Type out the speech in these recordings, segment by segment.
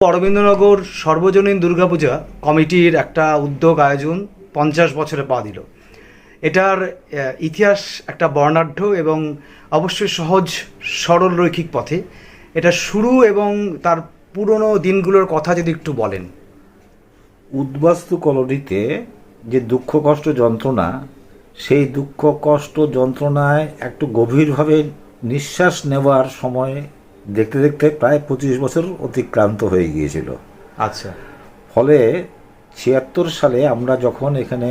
অরবিন্দনগর সর্বজনীন দুর্গাপূজা কমিটির একটা উদ্যোগ আয়োজন 50 বছরে পা দিল। এটার ইতিহাস একটা বর্ণাঢ্য এবং অবশ্যই সহজ সরল রৈখিক পথে এটা শুরু, এবং তার পুরনো দিনগুলোর কথা যদি একটু বলেন। উদ্বাস্তু কলোনিতে যে দুঃখ কষ্ট যন্ত্রণা, সেই দুঃখ কষ্ট যন্ত্রণায় একটু গভীরভাবে নিঃশ্বাস নেওয়ার সময় দেখতে দেখতে প্রায় 25 বছর অতিক্রান্ত হয়ে গিয়েছিল। আচ্ছা। ফলে 76 সালে আমরা যখন এখানে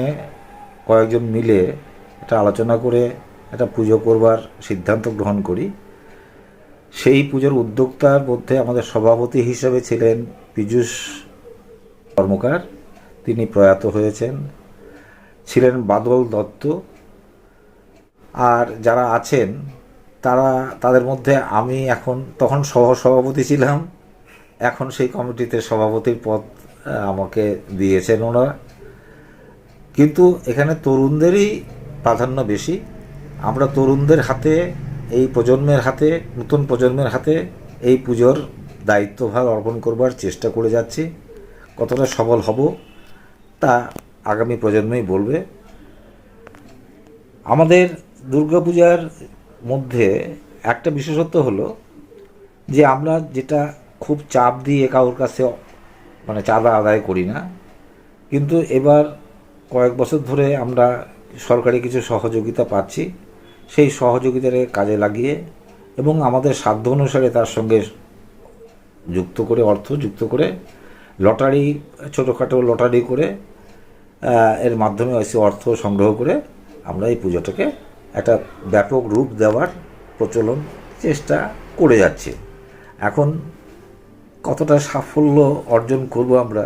কয়েকজন মিলে এটা আলোচনা করে একটা পুজো করবার সিদ্ধান্ত গ্রহণ করি, সেই পুজোর উদ্যোক্তার মধ্যে আমাদের সভাপতি হিসেবে ছিলেন পীযূষ কর্মকার, তিনি প্রয়াত হয়েছেন। ছিলেন বাদল দত্ত, আর যারা আছেন তাদের মধ্যে আমি তখন সভাপতি ছিলাম। এখন সেই কমিটিতে সভাপতির পদ আমাকে দিয়েছেন ওনারা। কিন্তু এখানে তরুণদেরই প্রাধান্য বেশি। আমরা তরুণদের হাতে, এই প্রজন্মের হাতে, নতুন প্রজন্মের হাতে এই পুজোর দায়িত্বভার অর্পণ করবার চেষ্টা করে যাচ্ছি। কতটা সফল হব তা আগামী প্রজন্মই বলবে। আমাদের দুর্গাপূজার মধ্যে একটা বিশেষত্ব হলো যে আমরা যেটা খুব চাপ দিয়ে কারোর কাছে চাঁদা আদায় করি না, কিন্তু এবার কয়েক বছর ধরে আমরা সরকারি কিছু সহযোগিতা পাচ্ছি। সেই সহযোগিতার কাজে লাগিয়ে এবং আমাদের সাধ্য অনুসারে তার সঙ্গে অর্থ যুক্ত করে লটারি, ছোটোখাটো লটারি করে এর মাধ্যমে অর্থ সংগ্রহ করে আমরা এই পুজোটাকে একটা ব্যাপক রূপ দেওয়ার প্রচলন চেষ্টা করে যাচ্ছি। এখন কতটা সাফল্য অর্জন করব আমরা,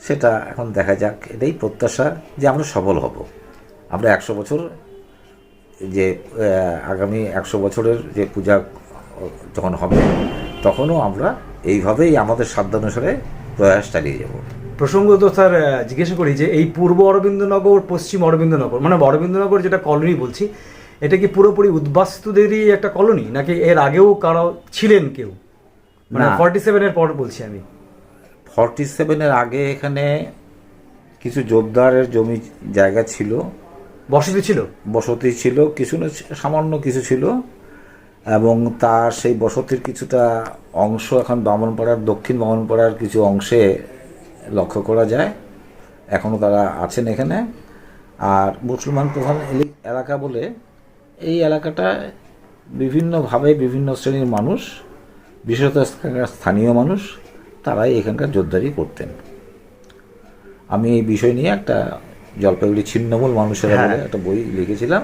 সেটা এখন দেখা যাক। এটাই প্রত্যাশা যে আমরা সফল হব। আমরা 100 বছর যে আগামী 100 বছরের যে পূজা যখন হবে, তখনও আমরা এইভাবেই আমাদের সাধ্যানুসারে প্রয়াস চালিয়ে যাব। প্রসঙ্গত স্যার জিজ্ঞাসা করি যে এই পূর্ব অরবিন্দনগর, পশ্চিম অরবিন্দনগর, মানে অরবিন্দনগর যেটা কলোনি বলছি, এটা কি পুরোপুরি উদ্বাস্তুদেরই একটা কলোনি, নাকি এর আগেও কারো ছিলেন কেউ? মানে 47-এর পর বলছি আমি। 47-এর আগে এখানে কিছু জোরদারের জমি জায়গা ছিল, বসতি ছিল কিছু না, সামান্য কিছু ছিল, এবং তার সেই বসতির কিছুটা অংশ এখন বামনপাড়ার, দক্ষিণ বামনপাড়ার কিছু অংশে লক্ষ্য করা যায়। এখনও তারা আছেন এখানে। আর মুসলমান প্রধান এলাকা বলে এই এলাকাটা বিভিন্নভাবে বিভিন্ন শ্রেণীর মানুষ, বিশেষত স্থানীয় মানুষ, তারাই এখানকার জোরদারি করতেন। আমি এই বিষয় নিয়ে একটা জলপাইগুড়ি ছিন্নমূল মানুষেরা বলে একটা বই লিখেছিলাম,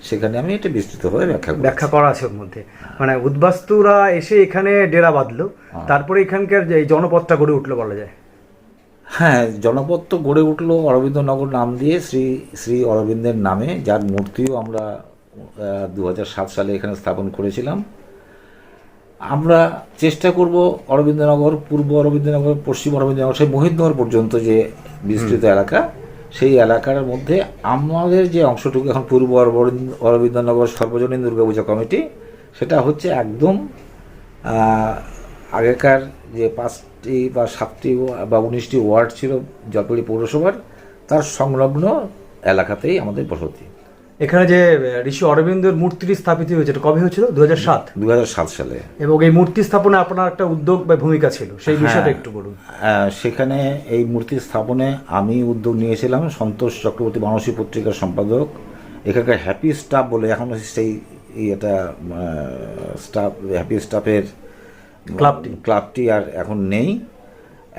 সেখানে আমি এটা বিস্তৃতভাবে ব্যাখ্যা করা আছে ওর মধ্যে। মানে উদ্বাস্তুরা এসে এখানে ডেরা বাঁধলো, তারপরে এখানকার যে জনপদটা গড়ে উঠলো বলা যায়। হ্যাঁ, জনপদ তো গড়ে উঠলো অরবিন্দনগর নাম দিয়ে, শ্রী শ্রী অরবিন্দের নামে, যার মূর্তিও আমরা 2007 সালে এখানে স্থাপন করেছিলাম। আমরা চেষ্টা করব অরবিন্দনগর, পূর্ব অরবিন্দনগর, পশ্চিম অরবিন্দনগর, সেই মহিদনগর পর্যন্ত যে বিস্তৃত এলাকা, সেই এলাকার মধ্যে আমাদের যে অংশটুকু এখন পূর্ব অরবিন্দনগর সর্বজনীন দুর্গাপূজা কমিটি, সেটা হচ্ছে একদম আগেকার যে 5টি বা 7টি বা 19টি ওয়ার্ড ছিল জলপাইগুড়ি পৌরসভার, তার সংলগ্ন এলাকাতেই আমাদের বসতি। এখানে যে ঋষি অরবিন্দের মূর্তিটি স্থাপিত হয়েছে, এটা কবে হয়েছিল? 2007 সালে। এবং এই মূর্তি স্থাপনে আপনার একটা উদ্যোগ বা ভূমিকা ছিল, সেই বিষয়টা একটু বলুন। সেখানে এই মূর্তি স্থাপনে আমি উদ্যোগ নিয়েছিলাম। সন্তোষ চক্রবর্তী মানসী পত্রিকার সম্পাদক, এখানকার হ্যাপি স্টাফ বলে, এখন সেই এটা স্টাফ, হ্যাপি স্টাফের ক্লাবটি আর এখন নেই।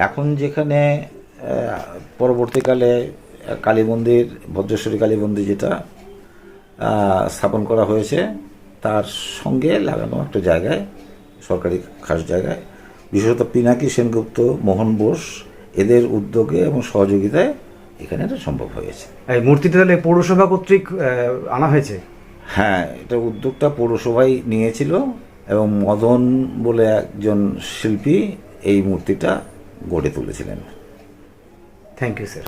এখন যেখানে পরবর্তীকালে কালী মন্দির, ভদ্রেশ্বরী কালী মন্দির যেটা স্থাপন করা হয়েছে, তার সঙ্গে লাগানো একটা জায়গায়, সরকারি খাস জায়গায়, বিশেষত পিনাকি সেনগুপ্ত, মোহন বোস, এদের উদ্যোগে এবং সহযোগিতায় এখানে এটা সম্ভব হয়েছে। এই মূর্তিটা তাহলে পৌরসভা কর্তৃক আনা হয়েছে? হ্যাঁ, এটা উদ্যোগটা পৌরসভাই নিয়েছিল, এবং মদন বলে একজন শিল্পী এই মূর্তিটা গড়ে তুলেছিলেন। Thank you sir.